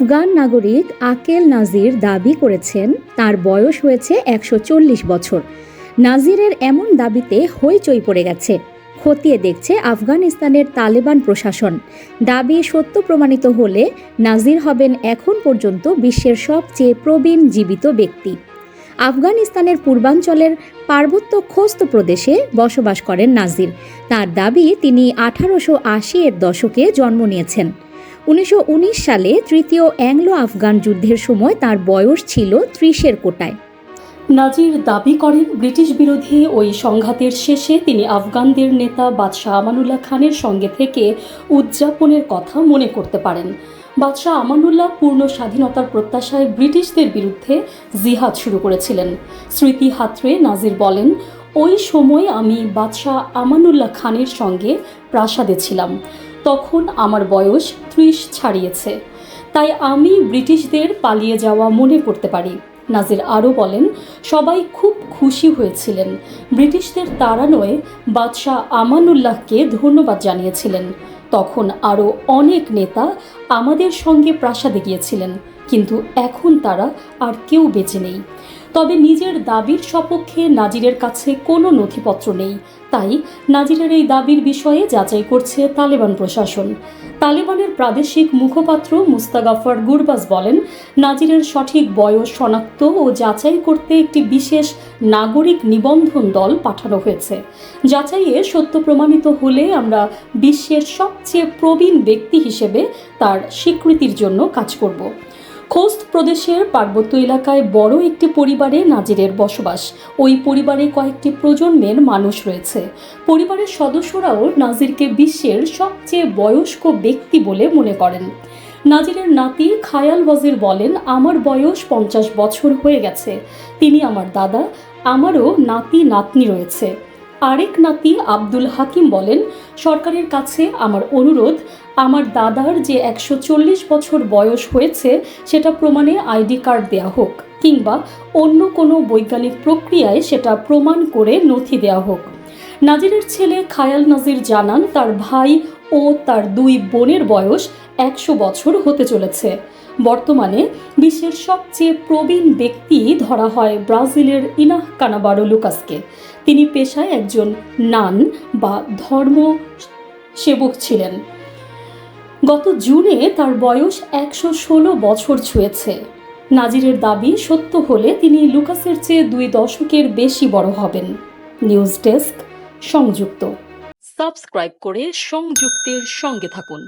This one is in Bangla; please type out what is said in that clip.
আফগান নাগরিক আকেল নাজির দাবি করেছেন তার বয়স হয়েছে ১৪০ বছর। নাজিরের এমন দাবিতে হইচই পড়ে গেছে। খতিয়ে দেখছে আফগানিস্তানের তালেবান প্রশাসন। দাবি সত্য প্রমাণিত হলে নাজির হবেন এখন পর্যন্ত বিশ্বের সবচেয়ে প্রবীণ জীবিত ব্যক্তি। আফগানিস্তানের পূর্বাঞ্চলের পার্বত্য খোস্ত প্রদেশে বসবাস করেন নাজির। তার দাবি তিনি ১৮৮০-এর দশকে জন্ম নিয়েছেন। ১৯১৯ সালে তৃতীয় অ্যাংলো আফগান যুদ্ধের সময় তার বয়স ছিল ৩০-এর কোটায়। নাজির দাবি করেন ব্রিটিশ বিরোধী ওই সংঘাতের শেষে তিনি আফগানদের নেতা বাদশাহ আমানুল্লাহ খানের সঙ্গে থেকে উদযাপনের কথা মনে করতে পারেন। বাদশাহ আমানুল্লাহ পূর্ণ স্বাধীনতার প্রত্যাশায় ব্রিটিশদের বিরুদ্ধে জিহাদ শুরু করেছিলেন। স্মৃতি হাতড়ে নাজির বলেন, ওই সময় আমি বাদশাহ আমানুল্লাহ খানের সঙ্গে প্রাসাদে ছিলাম। তখন আমার বয়স ৩০ ছাড়িয়েছে, তাই আমি ব্রিটিশদের পালিয়ে যাওয়া মনে করতে পারি। নাজির আরও বলেন, সবাই খুব খুশি হয়েছিলেন। ব্রিটিশদের তাড়ানোয় বাদশাহ আমানুল্লাহকে ধন্যবাদ জানিয়েছিলেন। তখন আরও অনেক নেতা আমাদের সঙ্গে প্রাসাদে গিয়েছিলেন, কিন্তু এখন তারা আর কেউ বেঁচে নেই। তবে নিজের দাবির সপক্ষে নাজিরের কাছে কোনো নথিপত্র নেই, তাই নাজিরের এই দাবির বিষয়ে যাচাই করছে তালেবান প্রশাসন। তালেবানের প্রাদেশিক মুখপাত্র মুস্তাগাফর গুরবাজ বলেন, নাজিরের সঠিক বয়স শনাক্ত ও যাচাই করতে একটি বিশেষ নাগরিক নিবন্ধন দল পাঠানো হয়েছে। যাচাইয়ে সত্য প্রমাণিত হলে আমরা বিশ্বের সবচেয়ে প্রবীণ ব্যক্তি হিসেবে তার স্বীকৃতির জন্য কাজ করব। খোস্ত প্রদেশের পার্বত্য এলাকায় বড় একটি পরিবারে নাজিরের বসবাস। ওই পরিবারে কয়েকটি প্রজন্মের মানুষ রয়েছে। পরিবারের সদস্যরাও নাজিরকে বিশ্বের সবচেয়ে বয়স্ক ব্যক্তি বলে মনে করেন। নাজিরের নাতি খায়াল ওয়াজির বলেন, আমার বয়স ৫০ বছর হয়ে গেছে। তিনি আমার দাদা, আমারও নাতি নাতনি রয়েছে। আরেক নাতি আব্দুল হাকিম বলেন, সরকারের কাছে আমার অনুরোধ, আমার দাদার যে ১৪০ বছর বয়স হয়েছে সেটা প্রমাণে আইডি কার্ড দেওয়া হোক, কিংবা অন্য কোনো বৈজ্ঞানিক প্রক্রিয়ায় সেটা প্রমাণ করে নথি দেওয়া হোক। নাজিরের ছেলে খায়াল নাজির জানান, তার ভাই ও তার ২ বোনের বয়স ১০০ বছর হতে চলেছে। বর্তমানে বিশ্বের সবচেয়ে প্রবীণ ব্যক্তি ধরা হয় ব্রাজিলের ইনাহ কানাবারো লুকাসকে। তিনি পেশায় একজন নান বা ধর্ম সেবক ছিলেন। গত জুনে তার বয়স ১১৬ বছর ছুঁয়েছে। নাজিরের দাবি সত্য হলে তিনি লুকাসের চেয়ে ২ দশকের বেশি বড় হবেন। নিউজ ডেস্ক, সংযুক্ত। সাবস্ক্রাইব করে সংযুক্তের সঙ্গে থাকুন।